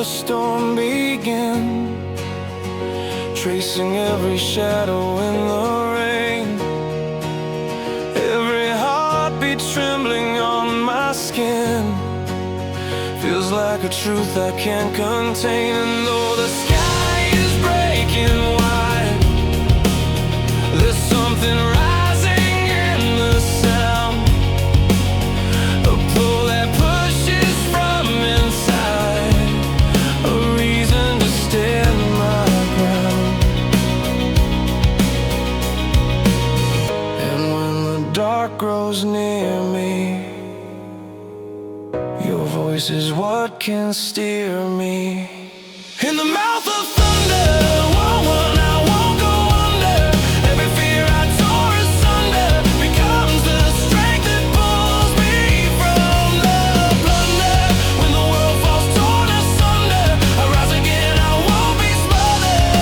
the storm begin, tracing every shadow in the rain, every heartbeat trembling on my skin. Feels like a truth I can't contain. And though the sky is breaking wide, there's something rising in the sound, a pull that pushes from inside, a reason to stand my ground. And when the dark grows near me, your voice is what can steer me. In the mouth of thunder, I won't go under. Every fear I tore asunder becomes the strength that pulls me from the plunder. When the world falls torn asunder, I rise again, I won't be smothered.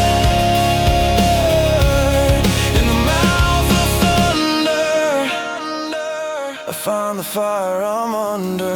In the mouth of thunder, I find the fire I'm under.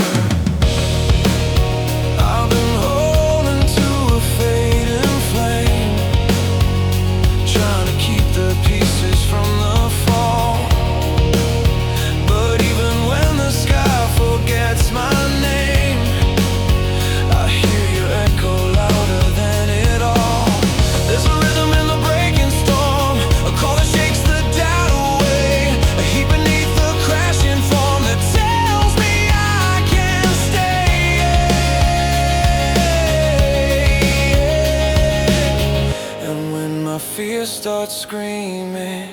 Fear starts screaming,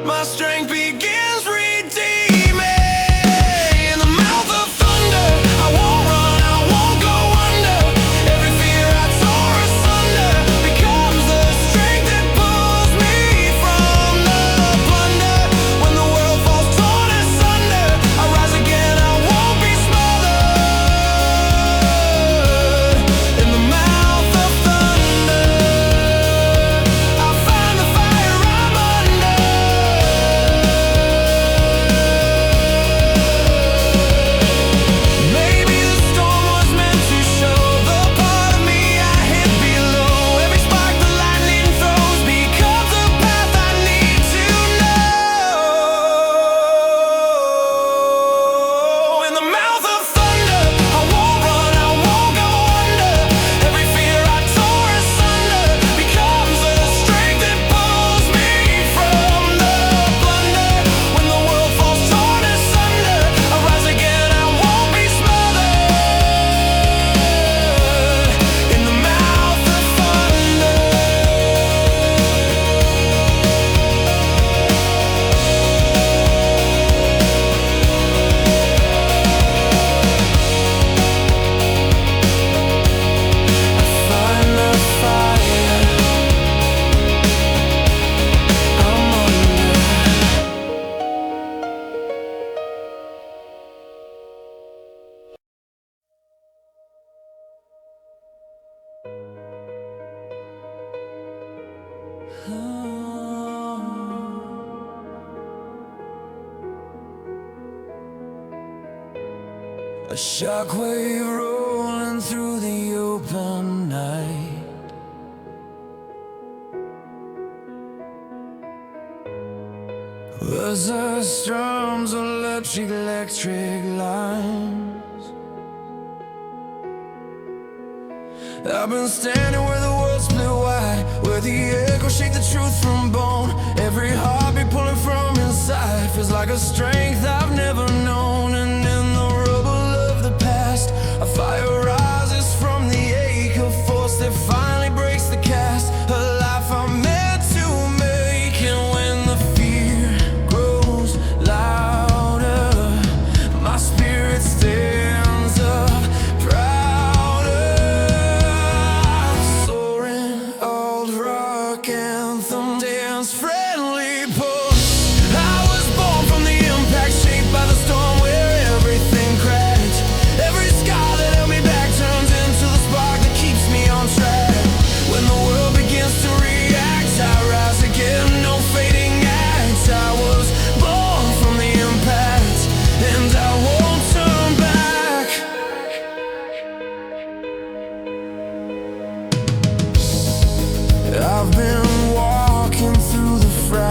my strength begins redeeming. In the mouth of thunder, I won't run, I won't go under. Every fear I tore asunder becomes the strength that pulls me from the plunder. When the world falls torn asunder, I rise again, I won't be smothered. In the mouth of thunder, a shockwave rolling through the open night. Buzzer strums electric lines. I've been standing where the world split wide, where the echoes shake the truth from bone. Every heartbeat pulling from inside feels like a strength I've never known. And in the rubble of the past, a fire rises from the ache, a force that finally breaks the cast. A life I'm meant to make. And when the fear grows louder, my spirit stands up prouder. Soaring old rock anthem, dance friendly pulse. I was born from the impact.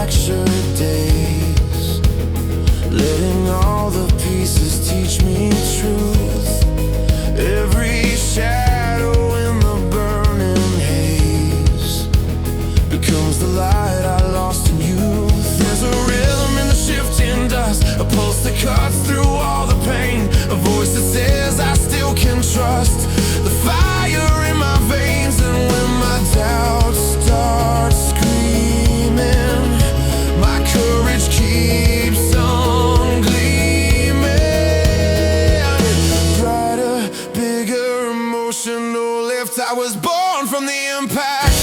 fractured days, letting all the pieces teach me truth. Every shadow in the burning haze becomes the light I lost in youth. There's a rhythm in the shifting dust, a pulse that cuts through all the pain, a voice that says I still can trust. The fire in my veins, and when my doubts start screaming, my courage keeps on gleaming. Brighter, bigger, emotional lift. I was born from the impact.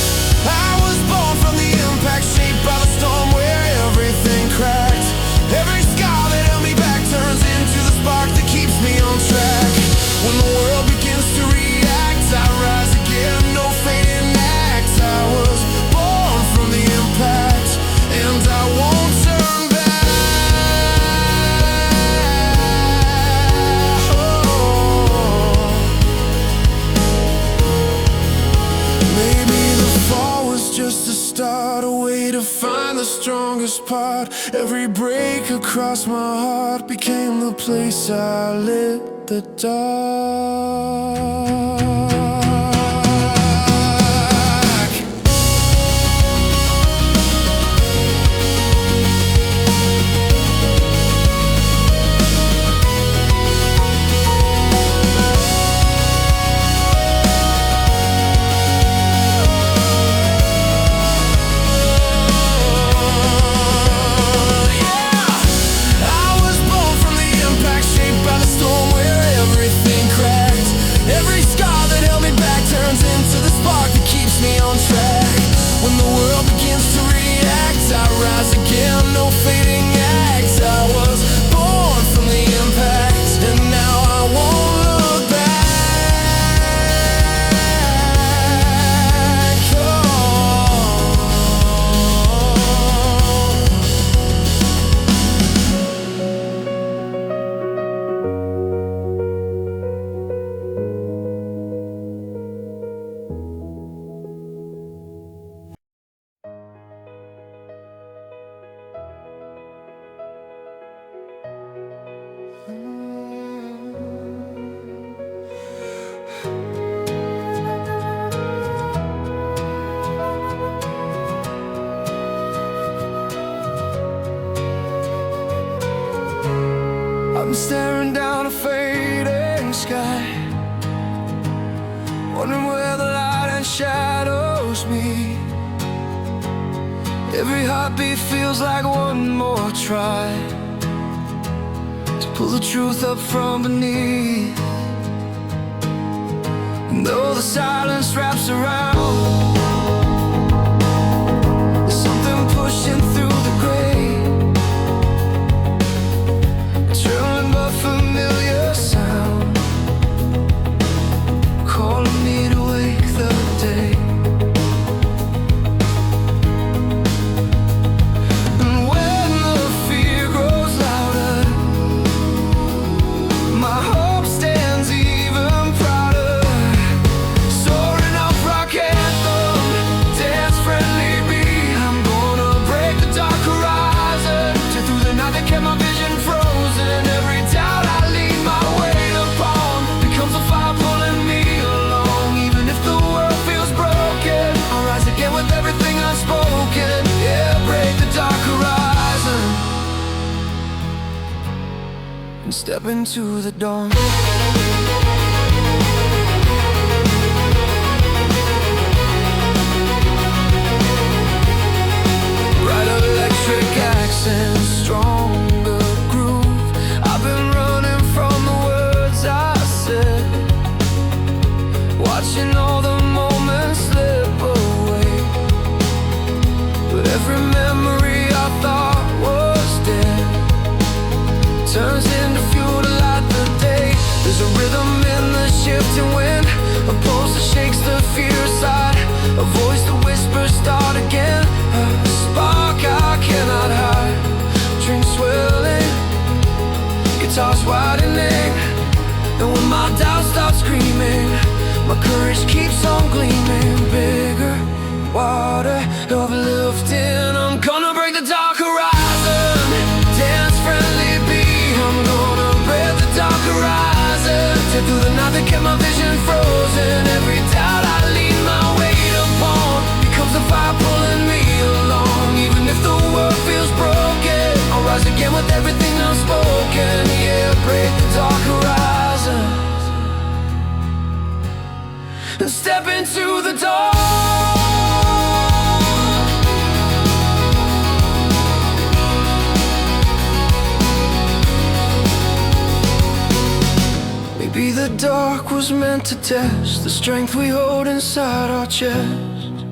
I was born from the impact, shaped by the storm where everything cracked. Every scar that held me back turns into the spark that keeps me on track. When the world begins to react, I rise again, no fading act. I was born from the impact, and I won't turn back. Maybe the fall was just a start, a way to find the strongest part. Every break across my heart became the place I lit the dark. When the world begins to react, I rise again, no fading acts. I was born from the impact, and now I won't look back. I'm staring down a fading sky, wondering where the light and shadows meet. Every heartbeat feels like one more try to pull the truth up from beneath. And though the silence wraps around, there's something pushing through the gray, a familiar sound, calling me to wake the day. And when the fear grows louder, my hope stands even prouder. Soaring up rock anthem, dance friendly beat. I'm gonna break the dark horizon, tear through the night that kept my vision frozen. Every doubt I lean my weight upon becomes a fire pulling me along. Even if the world feels broken, I'll rise again with everything unspoken. Yeah, break the dark horizon and step into the dawn. Brighter electric accents, stronger groove. I've been running from the words I said, watching all the moments slip away. But every memory I thought was dead turns into fuel to light the day. There's a rhythm in the shifting wind, a pulse that shakes the fear aside, a voice that whispers start again, a spark I cannot hide. Dreams swelling, guitars widening, and when my doubts start screaming, my courage keeps on gleaming. Bigger, water, overlifting, I'm gonna break the dark. my vision frozen. Every doubt I lean my weight upon becomes the fire pulling me along. Even if the world feels broken, I'll rise again with everything unspoken. Yeah, break the dark horizon and step into the dawn. Maybe the dark was meant to test the strength we hold inside our chest.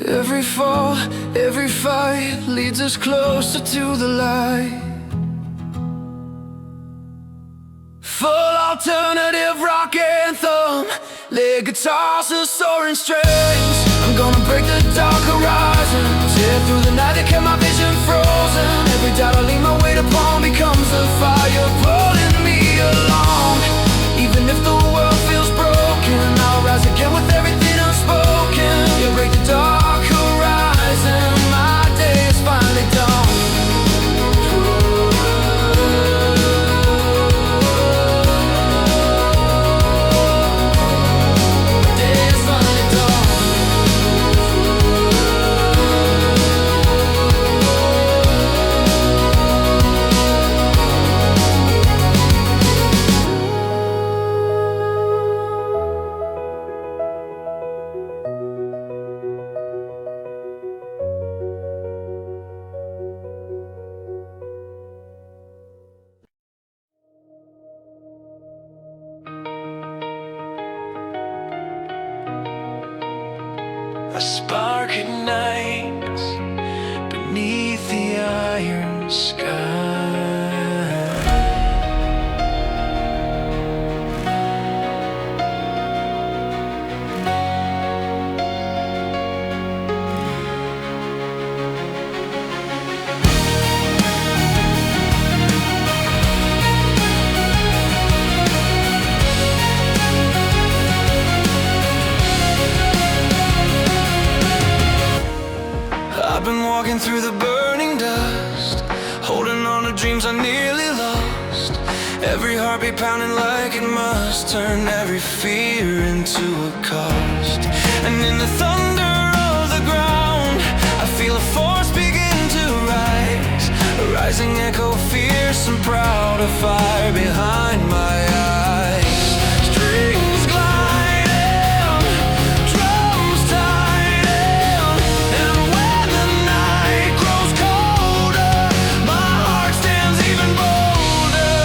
Every fall, every fight leads us closer to the light. Full alternative rock anthem, lead guitars to soaring strings. I'm gonna break the dark horizon, tear through the night that kept my vision frozen. Every doubt I lean my weight upon becomes a fire pulling me along. Even if the world feels broken, I'll rise again with everything unspoken. You break the dark horizon, my day is finally done. A spark ignites beneath the iron sky. I've been walking through the burning dust, holding on to dreams I nearly lost. Every heartbeat pounding like it must, turn every fear into a cost. And in the thunder of the ground, I feel a force begin to rise, a rising echo, fierce and proud, a fire behind my eyes. Strings gliding, drums tighten, and when the night grows colder, my heart stands even bolder.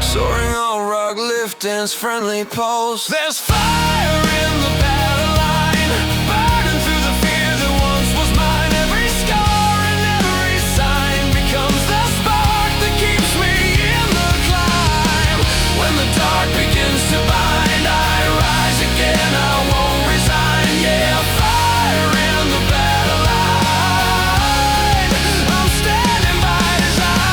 Soaring all rock, lift dance, friendly pulse. There's fire in the Battleline, burning through the fear that once was mine. Every scar and every sign becomes the spark that keeps me in the climb. When the dark begins to bind, I rise again, I won't resign. Yeah, fire in the Battleline, I'm standing by design.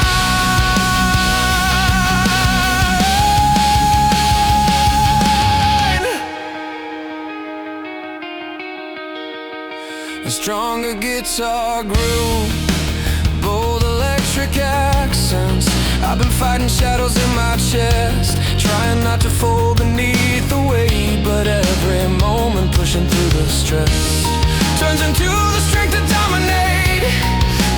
A stronger guitar groove, bold electric accents. I've been fighting shadows in my chest, trying not to fall beneath the weight, but every moment pushing through the stress turns into the strength to dominate.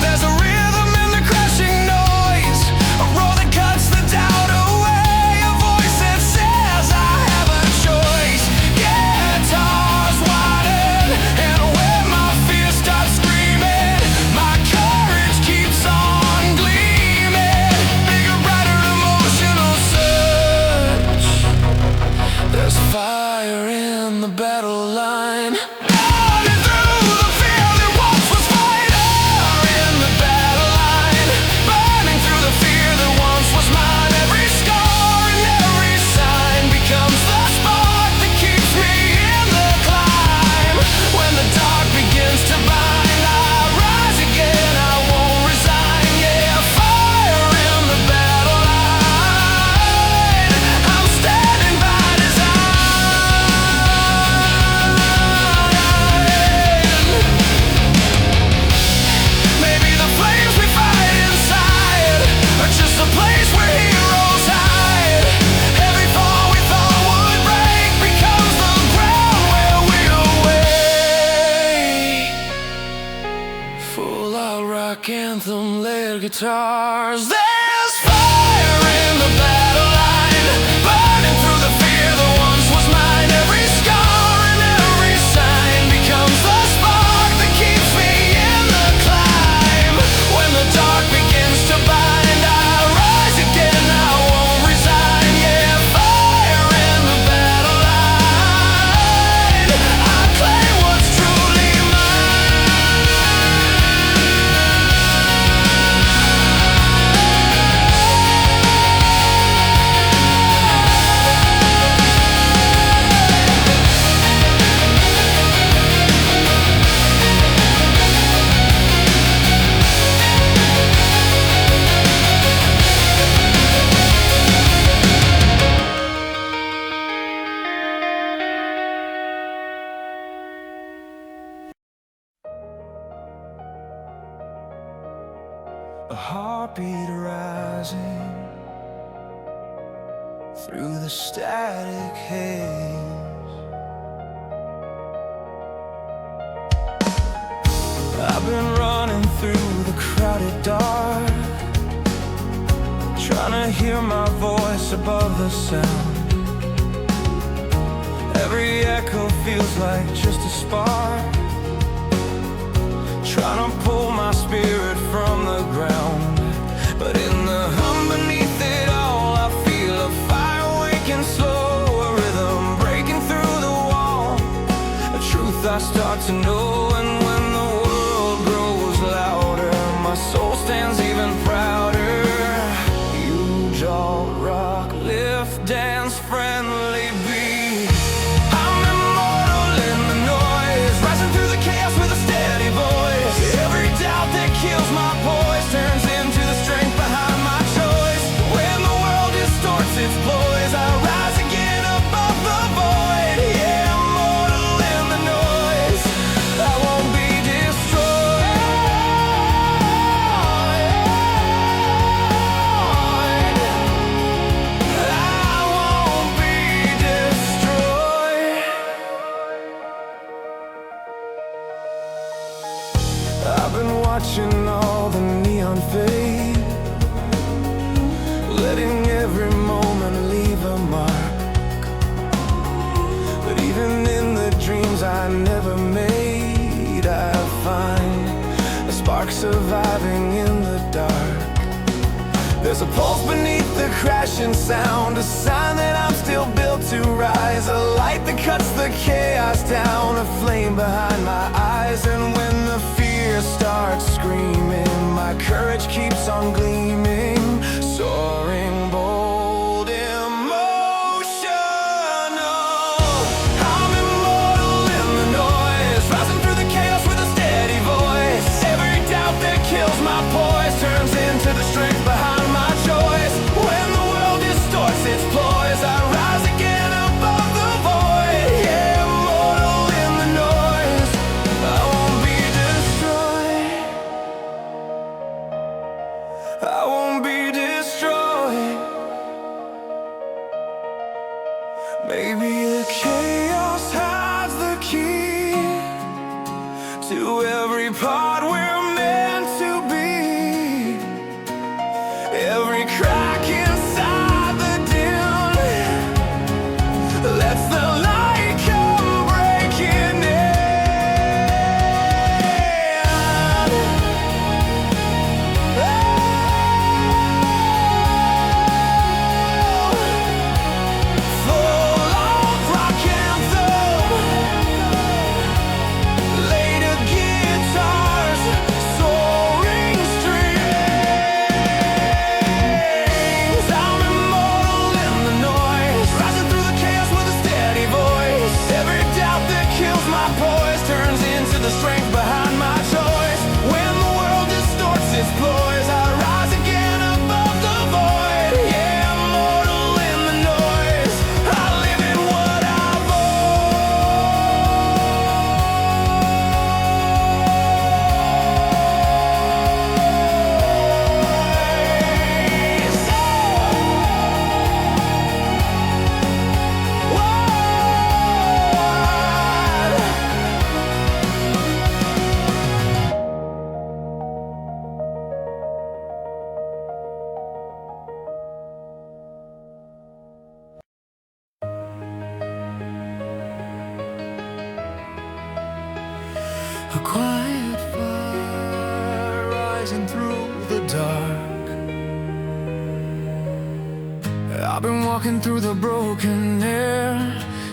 There's a rhythm in the crashing noise, a roar that cuts the doubt away, a voice that says I have a choice. Guitars widen, and when my fear starts screaming, my courage keeps on gleaming. Bigger, brighter, emotional surge. There's fire in the battle line. Burning through the fear that once was fire in the battle line. Burning through the fear that once was mine. Every scar and every sign becomes the spark that keeps me in the climb. When the dark begins to bind, I rise again, I won't resign. Yeah, fire in the battle line, I'm standing by design. anthem-led guitars. There's fire in the battle line, burning through the fear that once was mine. Every scar and every sign becomes the spark that keeps me in the climb. When the dark begins to bind, I rise again, I won't resign. Yeah, fire in the battle line, I claim what's truly a heartbeat rising through the static haze. I've been running through the crowded dark, trying to hear my voice above the sound. Every echo feels like just a spark, trying to pull my spirit from the ground. But in the hum beneath it all, I feel a fire waking slow, a rhythm breaking through the wall, a truth I start to know. And when the world grows louder, my soul stands even prouder. Huge alt rock, lift, dance, friendly beat. I'm immortal in the noise, rising through the chaos with a steady voice. Every doubt that kills my poise turns into the strength behind my choice. When the world distorts its ploys, I rise again above the void. Yeah, immortal in the noise, I won't be destroyed. I won't be destroyed. I've been watching all the neon fade, letting every moment leave a mark. But even in the dreams I never made, I find a spark surviving in the dark. There's a pulse beneath the crashing sound, a sign that I'm still built to rise, a light that cuts the chaos down, a flame behind my eyes. And when the fear starts screaming, my courage keeps on gleaming, soaring bold, emotional. I'm immortal in the noise, rising through the chaos with a steady voice. Every doubt that kills my poise turns into the strength behind my choice. When the world distorts its ploys, I rise again above the void. Yeah, immortal in the noise, I won't be destroyed. I won't be A quiet fire rising through the dark. I've been walking through the broken air,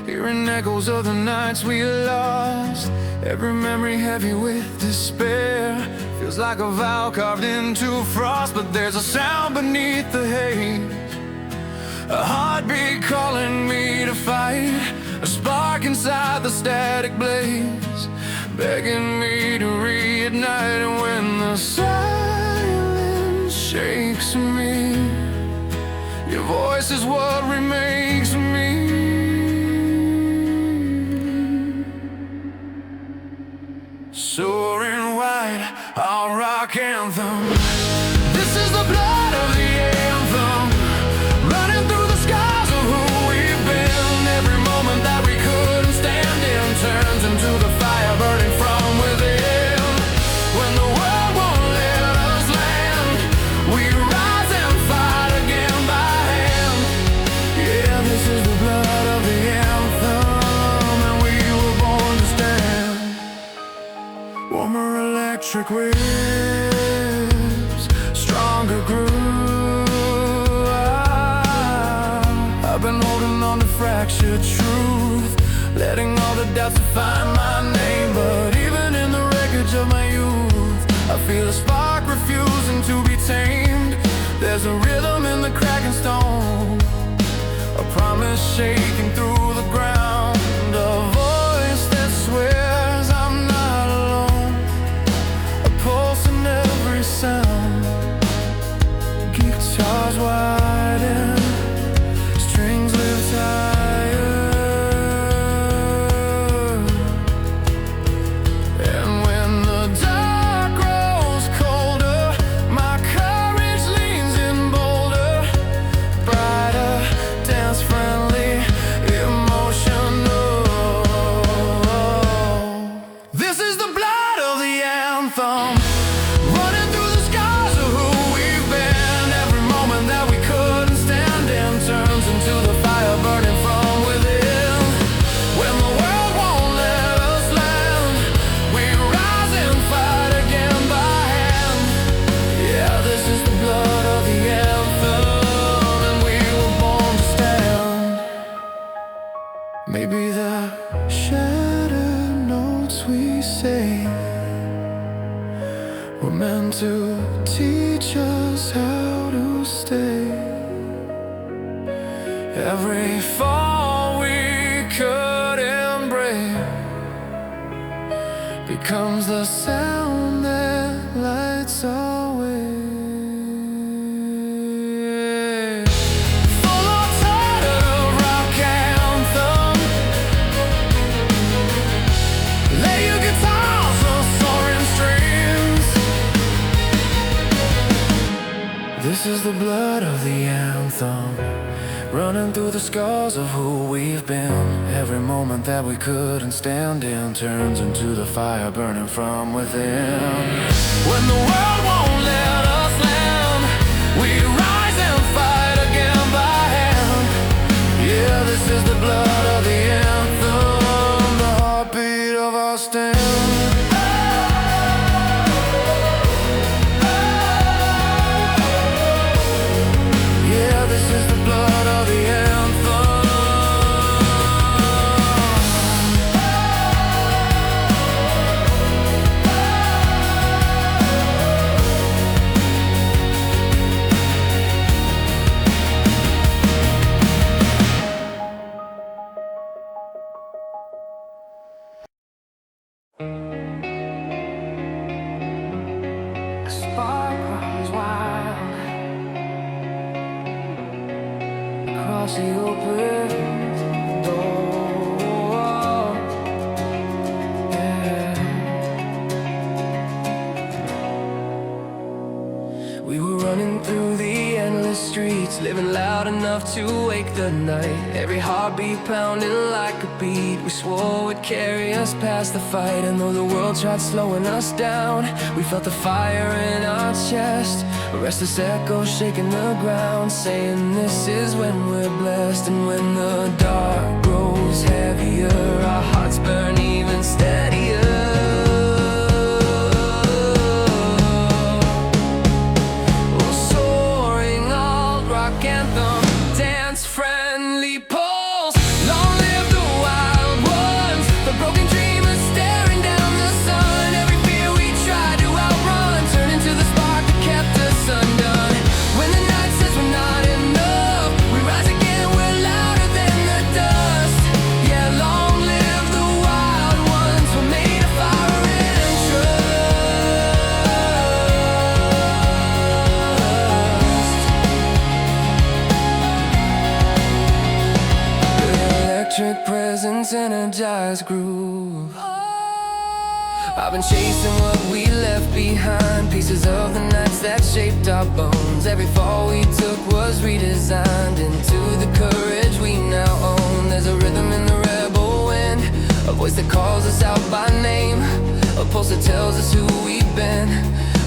hearing echoes of the nights we lost. Every memory heavy with despair, feels like a vow carved into frost. But there's a sound beneath the haze, a heartbeat calling me to fight, a spark inside the static blaze, begging me to reignite. And when the silence shakes me, your voice is what remakes me. Soaring white, our rock anthem. This is the blood of the anthem, running through the skies of who we've been. Every moment that we couldn't stand in turns into the fire burning from within. When the world won't let us land, we rise and fight again by hand. Yeah, this is the blood of the anthem, and we were born to stand. Warmer electric waves, stronger groove. I've been holding on to fractured truth, letting all the doubts define my name. But even in the wreckage of my youth, I feel a spark refusing to be tamed. There's a rhythm in the cracking stone, a promise shaking through the ground, a voice that swears I'm not alone, a pulse in every sound. Guitars widen, strings lift higher, and when the dark grows colder, my courage leans in bolder, brighter, dance friendly, emotional. This is the blood of the anthem, running through the skies of who we've been. Every moment that we couldn't stand in turns into the fire burning from within. When the world won't let us land, we rise and fight again by hand. Yeah, this is the blood of the anthem, and we were born to stand. Maybe the shattered notes we sing were meant to teach us how to stay. Every fall we couldn't break becomes the sound that lights our way. Full of tide of rock anthem, lay your guitars on soaring strings. This is the blood of the anthem, running through the scars of who we've been. Every moment that we couldn't stand in turns into the fire burning from within. When the world won't let us land, we rise and fight again by hand. Yeah, this is the blood of the anthem, the heartbeat of our stand. Yeah, this is the blood of the anthem. A spark runs wild across the open door. Yeah. We were running through the endless streets, living loud enough to wake the night. Every heartbeat pounding like a beat. We swore would carry us past the fight. And though the world tried slowing us down, we felt the fire in our chest, a restless echo shaking the ground, saying this is when we're blessed. And when the dark grows heavier, our hearts burn even steadier. energized groove. I've been chasing what we left behind, pieces of the nights that shaped our bones. Every fall we took was redesigned into the courage we now own. There's a rhythm in the rebel wind, a voice that calls us out by name, a pulse that tells us who we've been,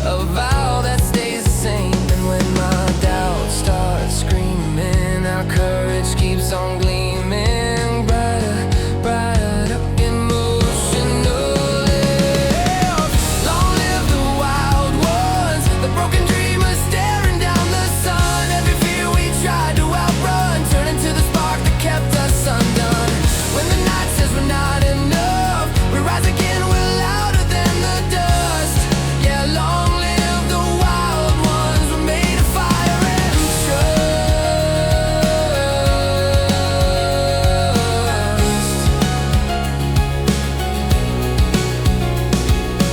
a vow that stays the same. And when my doubts start screaming, our courage keeps on gleaming brighter, brighter, emotional. Long live the wild ones, the broken dreamers staring down the sun. Every fear we tried to outrun turned into the spark that kept us undone. When the night says we're not enough, we rise again, we're louder than the dust. Yeah, long live the wild ones, we're made of fire and trust.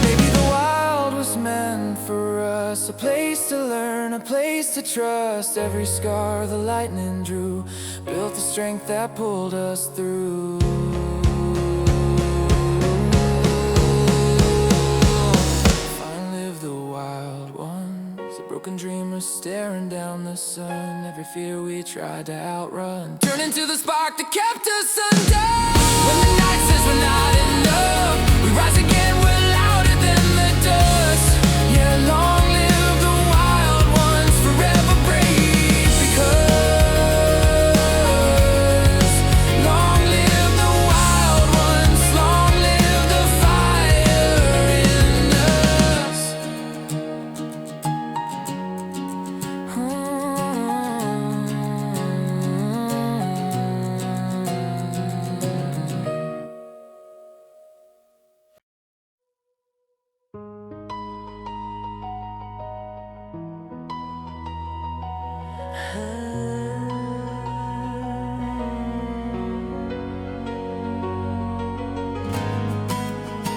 Maybe the wild was meant for us, a place to learn, a place to trust. Every scar the lightning drew built the strength that pulled us through. Fine live the wild ones, the broken dreamers staring down the sun. Every fear we tried to outrun turned into the spark that kept us undone. When the night says we're not enough, we rise again, we're louder than the dust. Yeah, long live the wild ones, forever brave, because long live the wild ones, long live the fire in us.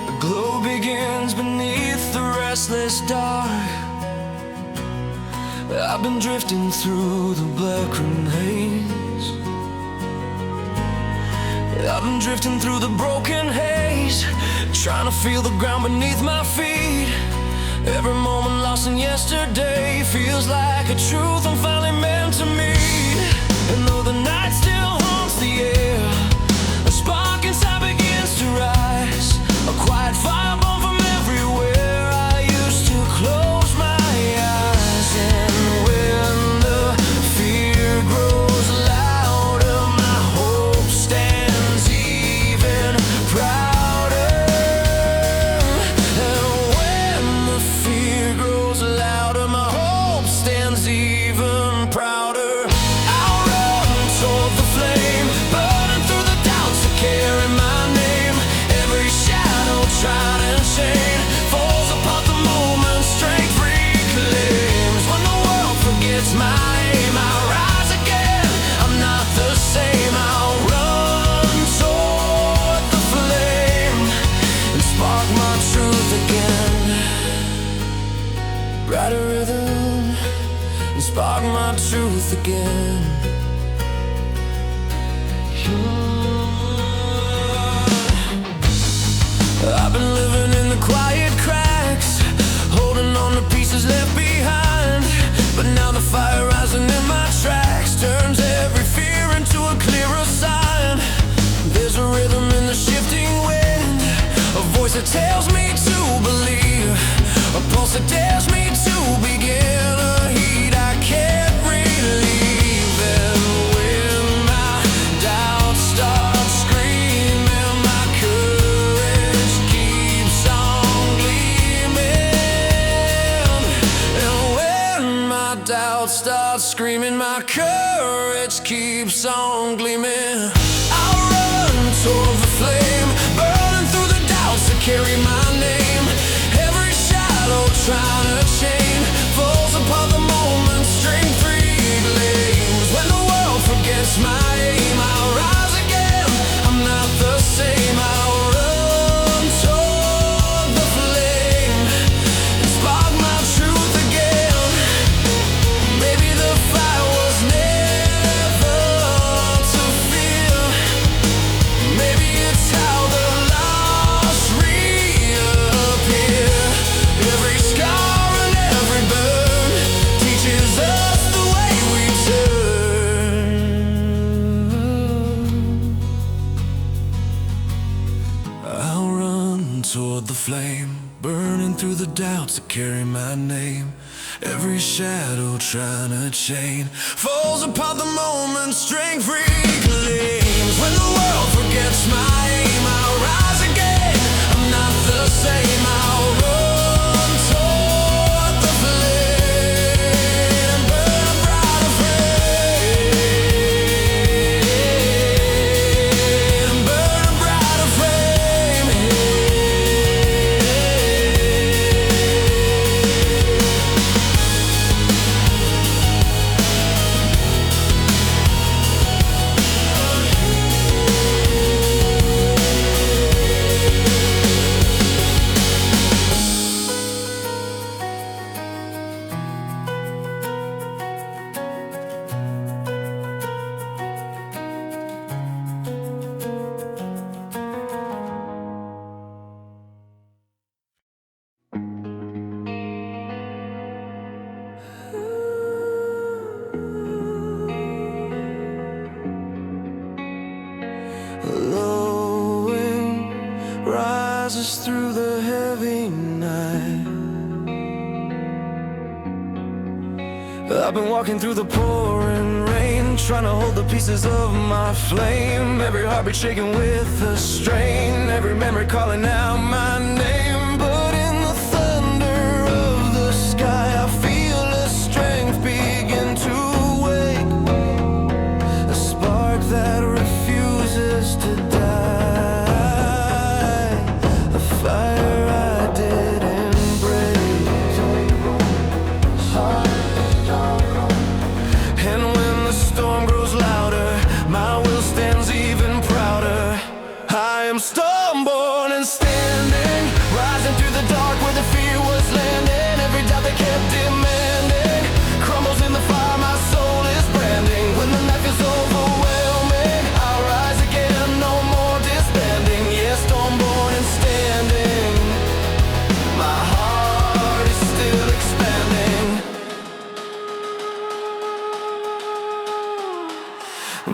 The glow begins beneath the restless dark. I've been drifting through the black room haze. I've been drifting through the broken haze, trying to feel the ground beneath my feet. Every moment lost in yesterday feels like a truth I'm finally meant to meet. And though the night still haunts the air, a spark inside begins to rise, a quiet fire born from everywhere. I used to close my eyes, and when the fear grows louder, my hope stands even prouder. And when the fear grows louder, my hope stands even prouder. I'll run toward the flame, burning through the doubts that carry my name. Every shadow tried and chain falls apart the moment strength reclaims. When the world forgets my aim, I'll rise again, I'm not the same. I'll run toward the flame and spark my truth again. Brighter rhythm and spark my truth again. I've been living in the quiet cracks, holding on to pieces left behind. But now the fire rising in my tracks turns every fear into a clearer sign. There's a rhythm in the shifting wind, a voice that tells me to believe, a pulse that dares me to begin, a heat I can't relieve. And when my doubts start screaming, my courage keeps on gleaming. And when my doubts start screaming, my courage keeps on gleaming. I'll run toward the flame, burning through the doubts that carry my name. Every shadow trying to chain falls apart the moment strength reclaims. When the world forgets my aim, I'll rise again, I'm not the same. I'll run toward the flame and spark my truth again. Maybe the fire was never to feel. toward the flame, burning through the doubts that carry my name. Every shadow trying to chain falls apart the moment strength reclaims. When the world forgets my aim, I'll rise again. I'm not the same. I'll run toward the flame, burn a brighter flame, burn a brighter flame. Low wind rises through the heavy night. I've been walking through the pouring rain, trying to hold the pieces of my flame. Every heartbeat shaking with the strain, every memory calling out my name. But in the thunder of the sky, I feel a strength begin to wake, a spark that refuses to die, a fire I didn't break. And when the storm grows louder, my will stands even prouder. I am stormborn and standing, rising through the dark where the fear was landing. Every doubt they kept demanding crumbles in the fire, my soul is branding. When the night feels overwhelming, I'll rise again, no more disbanding. Yes, stormborn and standing, my heart is still expanding.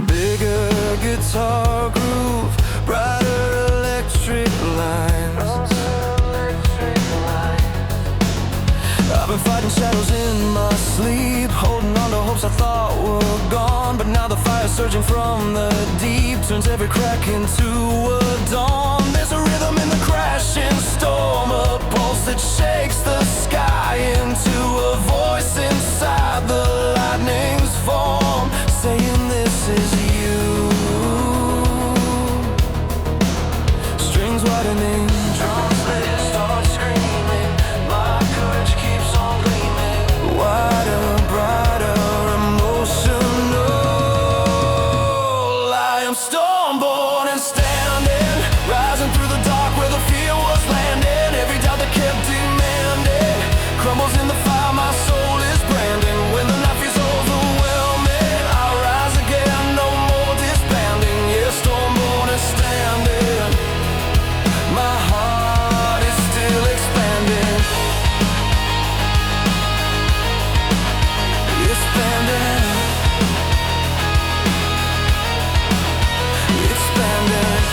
Bigger guitar groove, brighter electric lines. I've been fighting shadows in my sleep, holding on to hopes I thought were gone. But now the fire surging from the deep turns every crack into a dawn. There's a rhythm in the crashing storm, a pulse that shakes the sky into a voice inside the lightning's form, saying this is you. Strings widening, drums they start screaming, my courage keeps on gleaming, wider, brighter, emotional. I am stormborn and standing, rising through the dark where the fear was landing. Every doubt that kept demanding crumbles in the fire, my soul is branding. When the night feels overwhelming, I'll rise again, no more disbanding. Yes, stormborn and standing, my heart is still expanding. Expanding, expanding.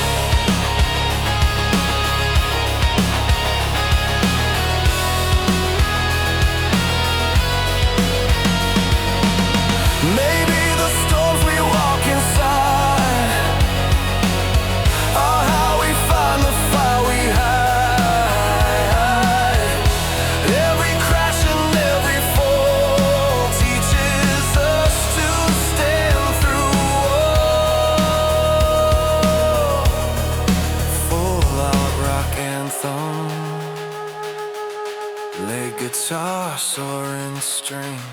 Maybe the storms we walk inside are how we find the fire we hide. Every crash and every fall teaches us to stand through all. Full out rock anthem, lay guitar soaring strings.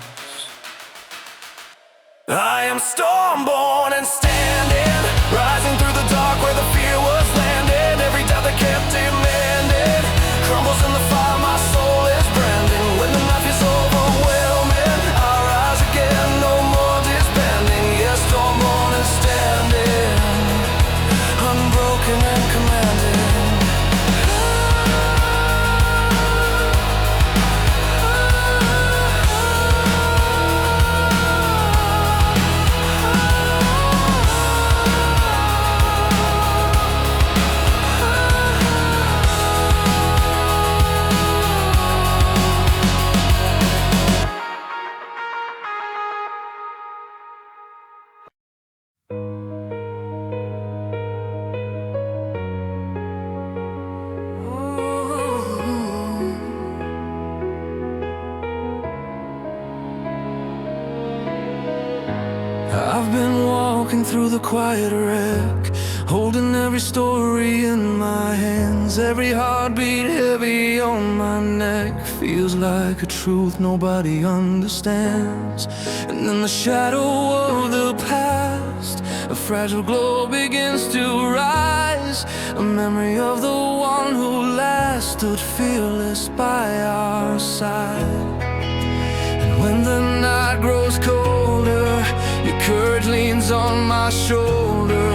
I am stormborn and standing, rising through the dark where the fear was landing. Every doubt that kept demanding crumbles in the fire, my soul is branding. When the night is overwhelming, I'll rise again, no more disbanding. Yes, stormborn and standing, unbroken and commanding. been walking through the quiet wreck, holding every story in my hands. Every heartbeat heavy on my neck feels like a truth nobody understands. And in the shadow of the past, a fragile glow begins to rise, a memory of the one who last stood fearless by our side. And when the night grows colder, your courage leans on my shoulder,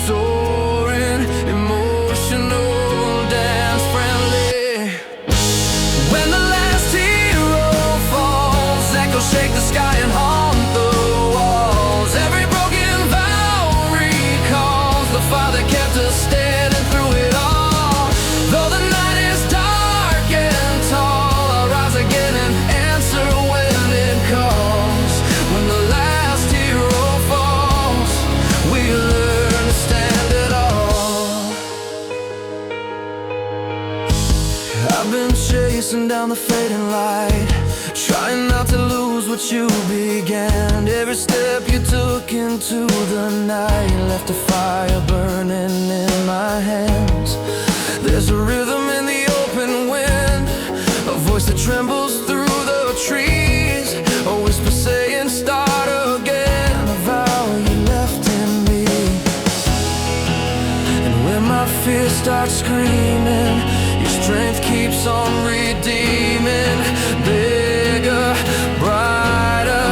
soaring, emotional, dance friendly. When the last hero falls, echoes shake the sky and haunt the walls. Every broken vow recalls the fire that kept us standing through it all. Though the night is dark and tall, I'll rise again and answer when it calls. When the last hero falls, we learn to stand at all. I've been chasing down the fading light, trying not to lose what you began. Every step you took into the night left a fire burning in my hands. There's a rhythm in the open wind, a voice that trembles through the trees, a whisper saying start again, a vow you left in me. And when my fear starts screaming, your strength keeps on redeeming. Bigger, brighter,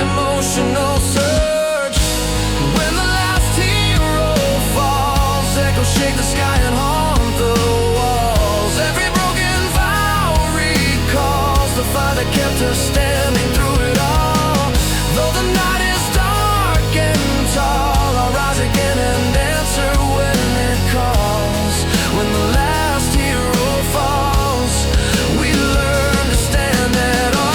emotional surge. When the last hero falls, echoes shake the sky and haunt the walls. Every broken vow recalls the fire that kept us standing through it all. Though the night is dark and tall, I'll rise again and answer when it calls. When the last hero falls, we learn to stand at all.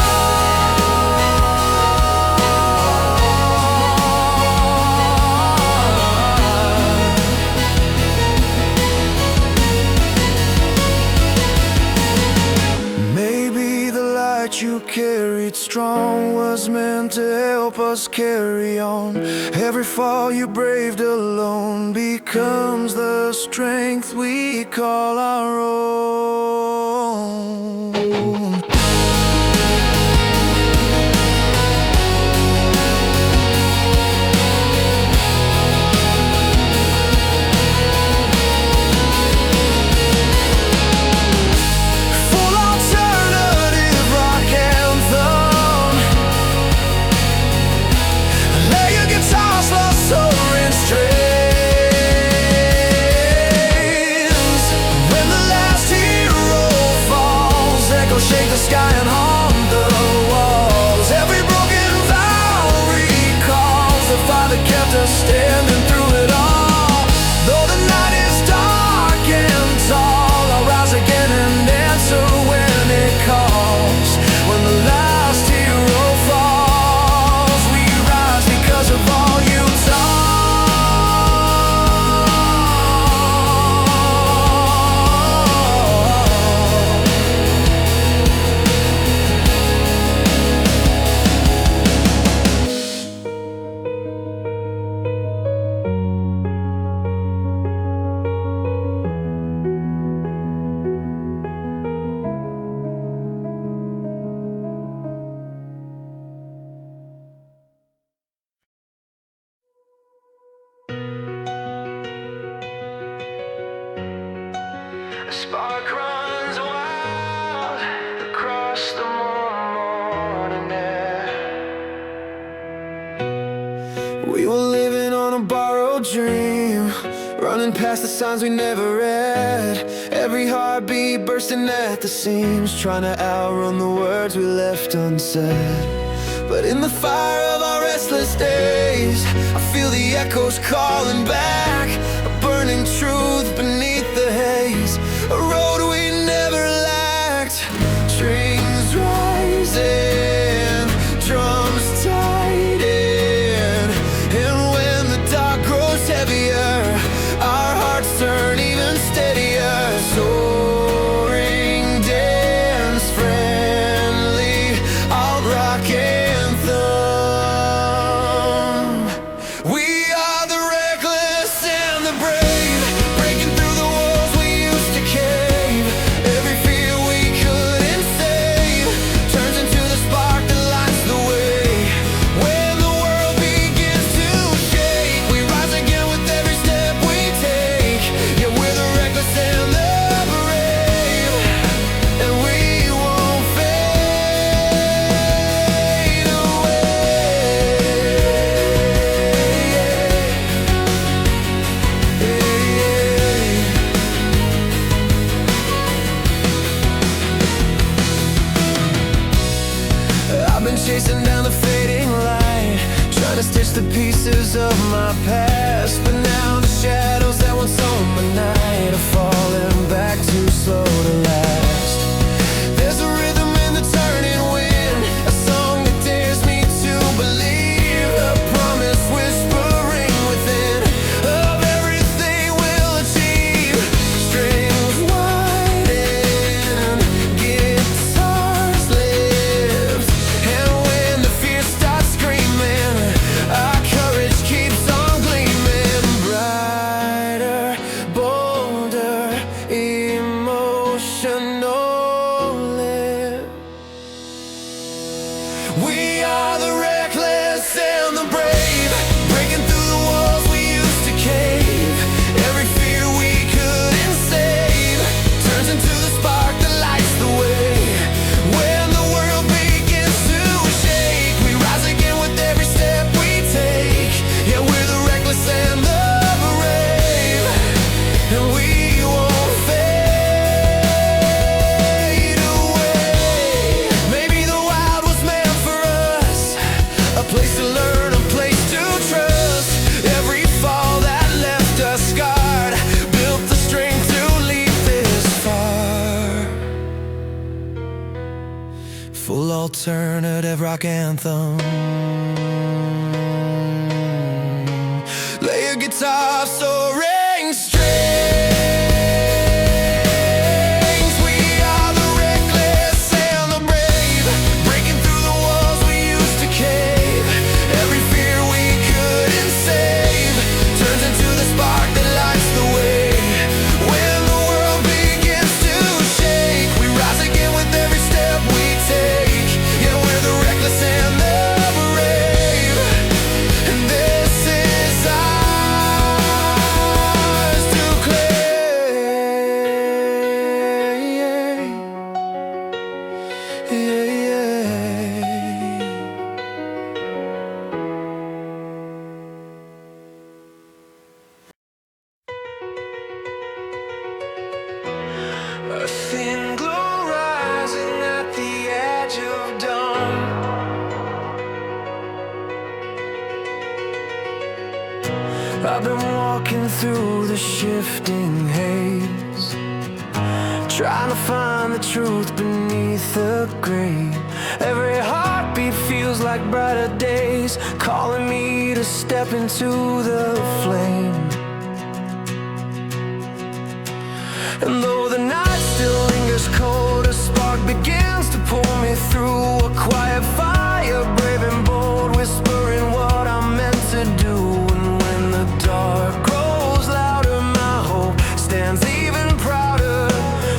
Maybe the light you carried strong was meant to help us carry on. Every fall you braved alone becomes the strength we call our own. Full alternative rock anthem. Lay your guitar slow soaring strings. When the last hero falls, echoes shake the sky and haunt the walls. Every broken vow recalls the fire that kept us standing through it all. Though the night is dark and tall, I'll rise again and answer when it calls. When the last hero falls, we rise because of all you A spark runs wild across the morning air. We were living on a borrowed dream, running past the signs we never read. Every heartbeat bursting at the seams, trying to outrun the words we left unsaid. But in the fire of our restless days, I feel the echoes calling back, a burning truth beneath the haze, a road we never lacked. Strings rising, drums tighten, and when the dark grows heavier, our hearts turn even steadier. Soaring, dance friendly, alt rock anthem. memories of my past, but now the shadows that once owned my night are falling back too slow to last. There's a rhythm in the turning wind, a song that dares me to believe, a promise whispering within of everything we'll achieve. Strings widen, guitars lift, and when the fear starts screaming, our courage keeps on gleaming. Brighter, bolder, emotional live. We are the reckless and the brave, breaking through the walls we used to cave. Every fear we couldn't save turns into the spark that lights the way. When the world begins to shake, we rise again with every step we take. Yeah, we're the reckless and the brave, and we won't fade away. Maybe the wild was meant for us, a place to learn, a place to trust. Every fall that left us scarred built the strength to leap this far. Full alternative rock anthem. Lay a guitar soaring strings. We are the reckless and the brave, breaking through the walls we used to cave. Every fear we couldn't save turns into the spark that lights the way. When the world begins to shake, we rise again with every step we take. Yeah, we're the reckless and the brave, and this is ours to claim. A thin glow rising at the edge of dawn. I've been walking through the shifting haze, trying to find the truth beneath the gray. Every heartbeat feels like brighter days, calling me to step into the flame. And though the night still lingers cold, a spark begins to pull me through. A quiet fire, brave and bold, whispering what I'm meant to do. And when the dark grows louder, my hope stands even prouder.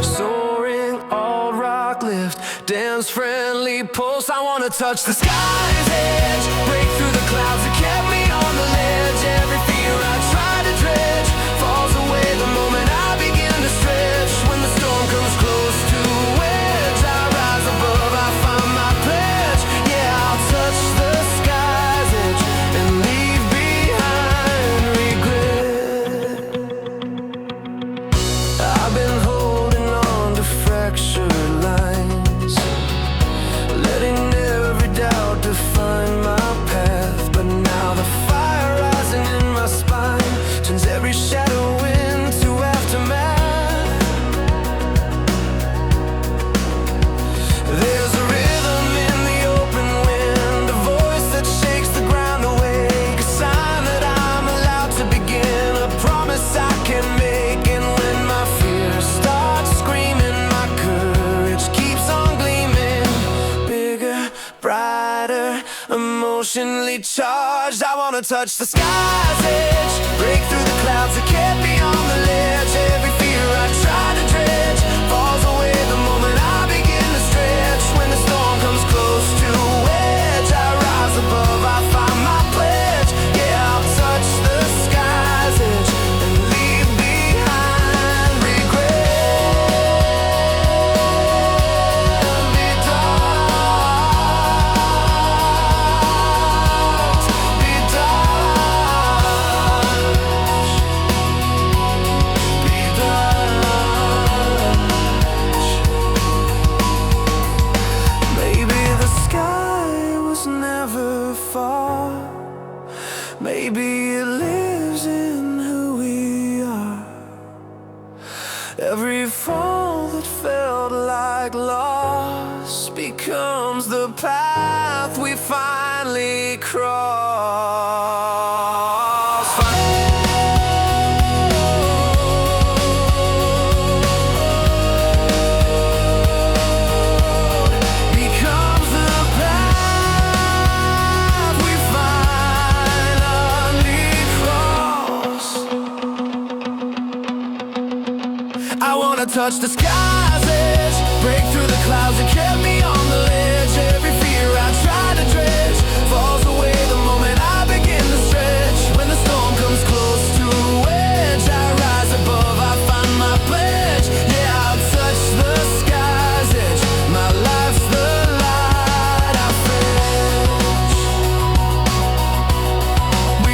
Soaring, all rock lift, dance friendly pulse. I wanna touch the sky's edge, break through the clouds that kept me on the ledge. Every fear I try to dredge falls away the moment I begin to stretch. When the storm comes close to edge, I rise above, I find my pledge. Yeah, I'll touch the sky's edge and leave behind regret. I've been holding on to fractured lines, letting every doubt define my path. But now the fire rising in my spine turns every shadow into aftermath. There's a rhythm in the open wind, a voice that shakes the ground awake, a sign that I'm allowed to begin, a promise I can make. And when my fears start screaming, my courage keeps on gleaming. Bigger, brighter, emotionally charged. I wanna touch the sky's edge, break through the clouds that kept me on the ledge. Every fear I try to dredge falls away the moment I begin to stretch. When the storm comes close to edge, I rise above, I find my pledge. Yeah, I'll touch the sky's edge and leave behind regret. Be dark, be dark. Every fall that felt like loss becomes the path we finally cross. I wanna touch the sky's edge, break through the clouds that kept me on the ledge. Every fear I tried to dredge falls away the moment I begin to stretch. When the storm comes close to edge, I rise above, I find my pledge. Yeah, I'll touch the sky's edge. My life's the light I fetch. We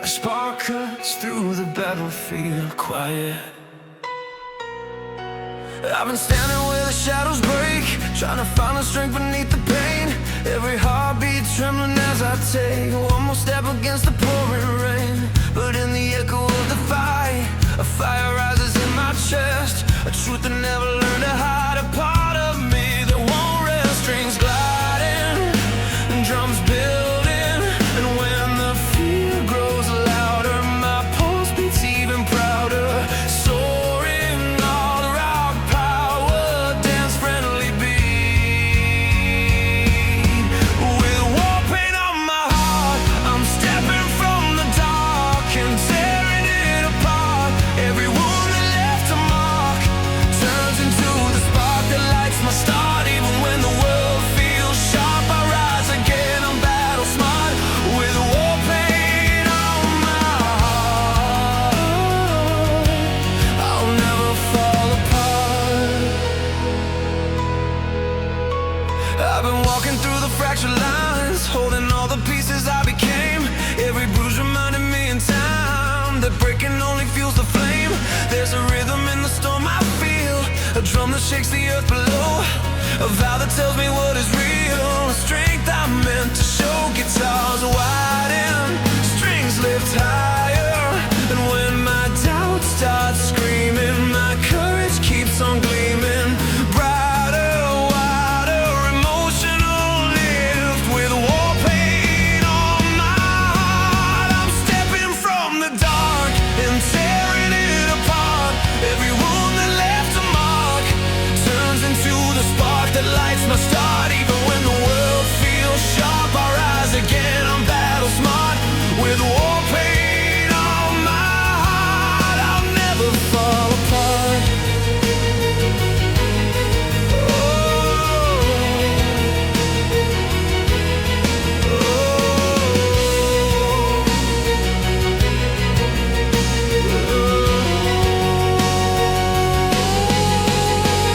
a spark cuts through the battlefield quiet. I've been standing where the shadows break, trying to find the strength beneath the pain. Every heartbeat trembling as I take one more step against the pouring rain. But in the echo of the fight, a fire rises in my chest, a truth that never learned to hide, a part of me that won't rest. Strings gliding, drums building, and when the fear grows louder, my pulse beats even prouder. Soaring all around power, dance friendly beat. With war paint on my heart, I'm stepping from the dark and tearing it apart. Every wound that left a mark turns into the spark that lights my start. Even when the world feels sharp, I rise again, I'm battle smart. With war paint on my heart, I'll never fall apart. I've been walking through the fractured lines, holding all the pieces I became. Every bruise reminded me in time that breaking only fuels the flame. There's a rhythm in the storm I feel, a drum that shakes the earth below, a vow that tells me what is real, a strength I'm meant to show. Guitars widen, strings lift higher, and when my doubt starts screaming, my courage keeps on gleaming. Brighter, wider, emotional lift. With war paint on my heart, I'm stepping from the dark and tearing it apart. Every wound that left a mark turns into the spark that lights my start. Even when the world feels sharp, I rise again, I'm battle smart. With war paint on my heart, I'll never fall apart.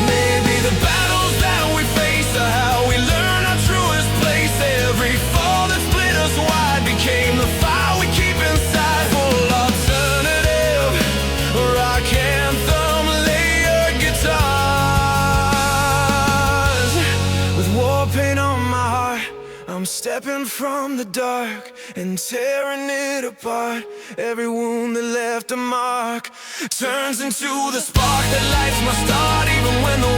Maybe the battles that we face are how we learn our truest place. Every fall that split us wide became the fire we keep inside. Full alternative, rock anthem, layered guitars. With war paint on my heart, I'm stepping from the dark and tearing it apart. Every wound that left a mark turns into the spark that lights my start. Even when the